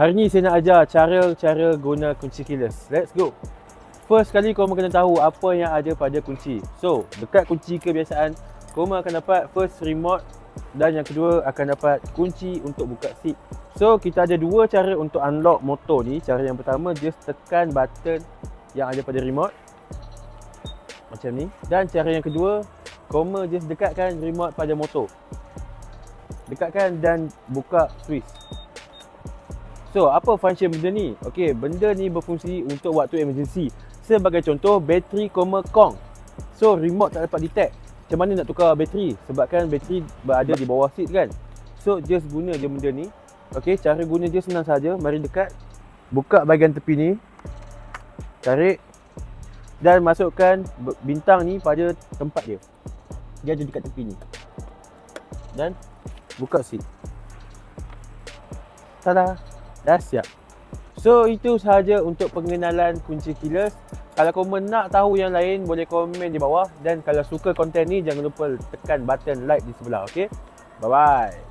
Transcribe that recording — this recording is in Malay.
Hari ni saya nak ajar cara guna kunci keyless. Let's go. First kali korang kena tahu apa yang ada pada kunci. So, dekat kunci kebiasaan, korang akan dapat first remote dan yang kedua akan dapat kunci untuk buka seat. So, kita ada dua cara untuk unlock motor ni. Cara yang pertama, just tekan button yang ada pada remote. Macam ni. Dan cara yang kedua, korang just dekatkan remote pada motor. Dekatkan dan buka switch. So, apa function benda ni? Okey, benda ni berfungsi untuk waktu emergency. Sebagai contoh, bateri kong. So, remote tak dapat detect. Macam mana nak tukar bateri? Sebabkan bateri berada di bawah seat kan. So, just guna je benda ni. Okey, cara guna je senang saja. Mari dekat. Buka bahagian tepi ni. Tarik. Dan masukkan bintang ni pada tempat dia. Dia ada dekat tepi ni. Dan buka seat. Tada! Dah siap. So, itu sahaja untuk pengenalan kunci keyless. Kalau korang nak tahu yang lain, boleh komen di bawah. Dan kalau suka konten ni, jangan lupa tekan button like di sebelah. Okay? Bye-bye.